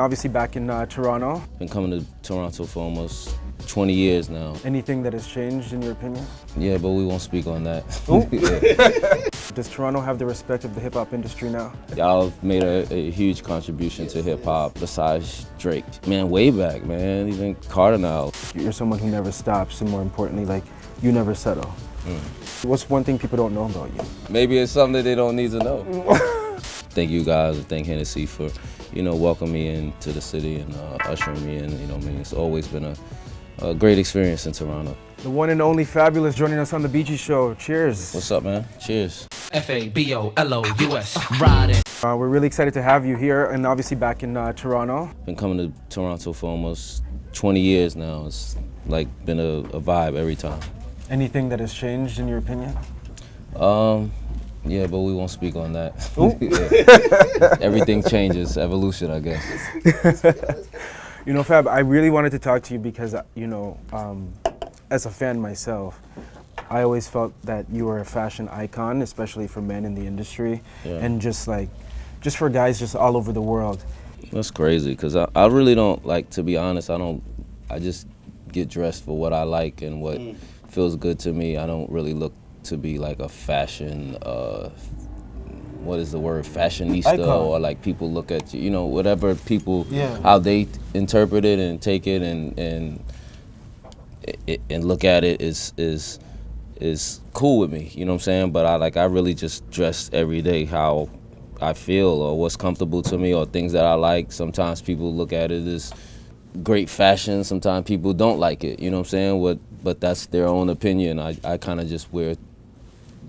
Obviously back in Toronto. Been coming to Toronto for almost 20 years now. Anything that has changed in your opinion? Yeah, but we won't speak on that. Yeah. Does Toronto have the respect of the hip-hop industry now? Y'all made a huge contribution to hip-hop besides Drake. Man, way back, man, even Cardinal. You're someone who never stops, and more importantly, like, you never settle. What's one thing people don't know about you? Maybe it's something that they don't need to know. Thank you guys, and thank Hennessy for, welcoming me into the city and ushering me in. It's always been a great experience in Toronto. The one and only Fabolous joining us on the Beachy Show. Cheers. What's up, man? Cheers. Fabolous, riding. We're really excited to have you here, and obviously back in Toronto. Been coming to Toronto for almost 20 years now. It's like been a vibe every time. Anything that has changed in your opinion? Yeah, but we won't speak on that. Yeah. Everything changes, evolution, I guess. Fab, I really wanted to talk to you because, as a fan myself, I always felt that you were a fashion icon, especially for men in the industry, and just for guys just all over the world. That's crazy, because I really don't, to be honest, I just get dressed for what I like and what feels good to me. I don't really look to be like a fashion, what is the word, fashionista, icon. Or like people look at you, whatever people, how they interpret it and take it and look at it is cool with me, you know what I'm saying? But I really just dress every day how I feel or what's comfortable to me or things that I like. Sometimes people look at it as great fashion, sometimes people don't like it, you know what I'm saying? But that's their own opinion. I kind of just wear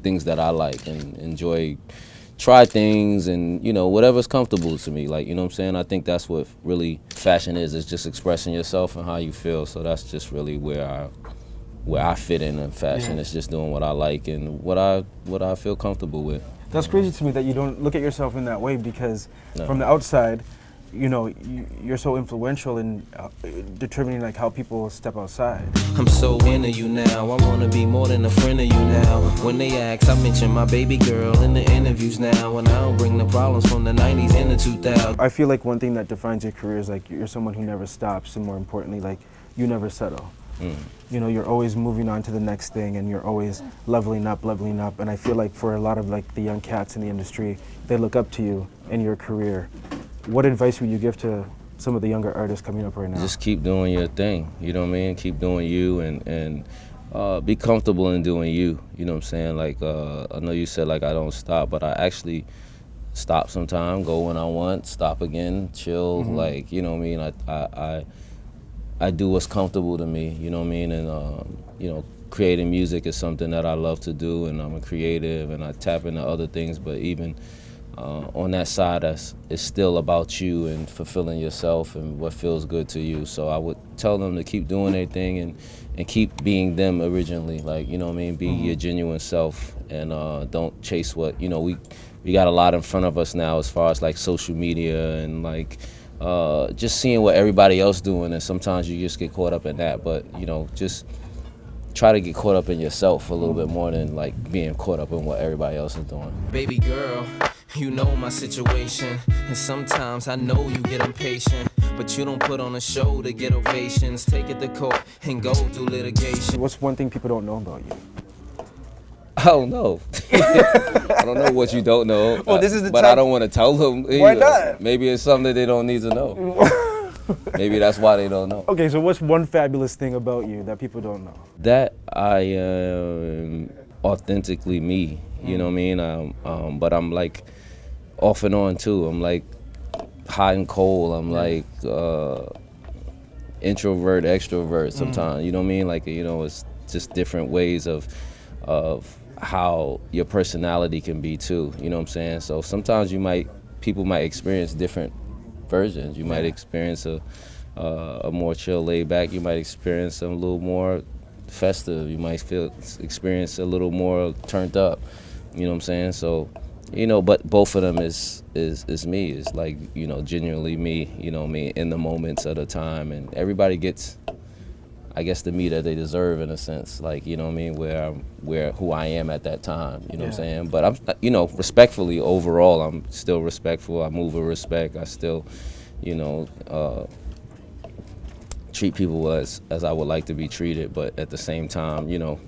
things that I like and enjoy, try things and, whatever's comfortable to me, you know what I'm saying? I think that's what really fashion is. It's just expressing yourself and how you feel. So that's just really where I fit in fashion. Yeah. It's just doing what I like and what I feel comfortable with. That's crazy to me that you don't look at yourself in that way because from the outside, you're so influential in determining how people step outside. I'm so into you now. I wanna be more than a friend of you now. When they ask, I mention my baby girl in the interviews now. And I don't bring the problems from the 90s and the 2000s. I feel like one thing that defines your career is you're someone who never stops, and more importantly, you never settle. You're always moving on to the next thing, and you're always leveling up. And I feel like for a lot of the young cats in the industry, they look up to you in your career. What advice would you give to some of the younger artists coming up right now? Just keep doing your thing, you know what I mean? Keep doing you and be comfortable in doing you, you know what I'm saying? I know you said I don't stop, but I actually stop sometime, go when I want, stop again, chill, you know what I mean? I do what's comfortable to me, you know what I mean? And, creating music is something that I love to do, and I'm a creative, and I tap into other things, but even on that side, it's still about you and fulfilling yourself and what feels good to you. So I would tell them to keep doing their thing and keep being them originally, you know what I mean? Be your genuine self and don't chase what, we got a lot in front of us now as far as social media and just seeing what everybody else doing, and sometimes you just get caught up in that, but just try to get caught up in yourself a little bit more than being caught up in what everybody else is doing. Baby girl, you know my situation, and sometimes I know you get impatient, but you don't put on a show to get ovations. Take it to court and go through litigation. What's one thing people don't know about you? I don't know. I don't know what you don't know. Well, this is the but I don't want to tell them either. Why not? Maybe it's something that they don't need to know. Maybe that's why they don't know. Okay, so what's one fabulous thing about you that people don't know? That I am authentically me, you know what I mean? But I'm off and on too. I'm hot and cold. I'm introvert, extrovert sometimes, you know what I mean? It's just different ways of how your personality can be too, you know what I'm saying? So sometimes people might experience different versions. You might experience a more chill, laid back. You might experience a little more festive. You might experience a little more turned up. You know what I'm saying? So, but both of them is me. It's genuinely me. You know what I mean? In the moments of the time, and everybody gets, I guess, the me that they deserve in a sense. You know what I mean? Where who I am at that time. You know what I'm saying? But I'm, respectfully overall, I'm still respectful. I move with respect. I still you know, treat people as I would like to be treated, but at the same time, you know,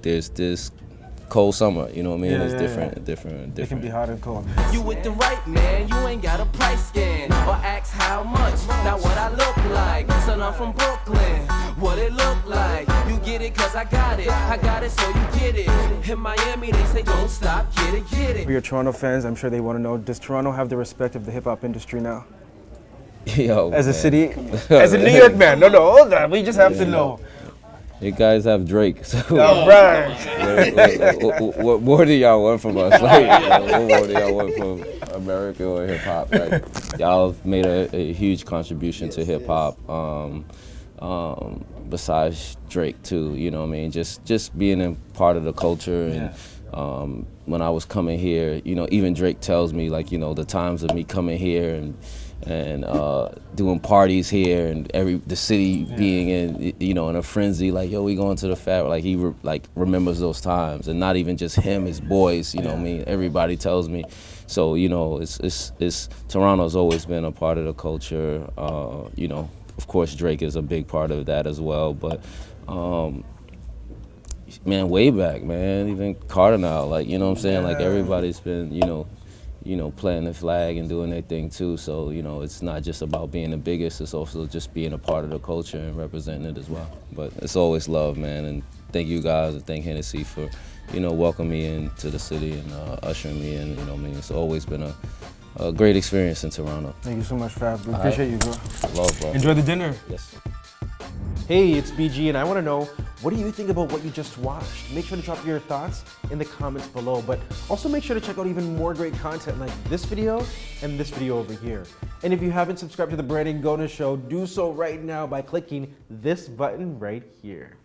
there's this cold summer, you know what I mean? Yeah, It's yeah, different. It can be hot and cold. You with the right man, you ain't got a price scan or ask how much, not what I look like. Son, I'm from Brooklyn, what it look like. You get it cause I got it so you get it. In Miami they say don't stop, get it. For your Toronto fans, I'm sure they want to know, does Toronto have the respect of the hip hop industry now? Yo, As a man. city, as a New York man, no, hold on, we just have to know. You guys have Drake, so All right. what more do y'all want from us? Like, what more do y'all want from America or hip hop? Like, y'all have made a huge contribution to hip hop. Besides Drake too, you know what I mean? Just being a part of the culture and when I was coming here, you know, even Drake tells me, like, you know, the times of me coming here and doing parties here and the city being in, you know, in a frenzy, like, yo, we going to the Fab, like he remembers those times, and not even just him, his boys, you know what I mean? Everybody tells me. So, you know, it's Toronto's always been a part of the culture. You know, of course Drake is a big part of that as well, but man, way back, man, even Cardinal, like, you know what I'm saying? Like, everybody's been, you know, planting the flag and doing their thing too. So, you know, it's not just about being the biggest, it's also just being a part of the culture and representing it as well. But it's always love, man, and thank you guys and thank Hennessy for, you know, welcoming me into the city and ushering me in, you know what I mean? It's always been a great experience in Toronto. Thank you so much, Fab. We appreciate you, bro. Love, bro. Enjoy the dinner. Yes. Hey, it's BG, and I want to know, what do you think about what you just watched? Make sure to drop your thoughts in the comments below, but also make sure to check out even more great content like this video and this video over here. And if you haven't subscribed to the Brandon Gona Show, do so right now by clicking this button right here.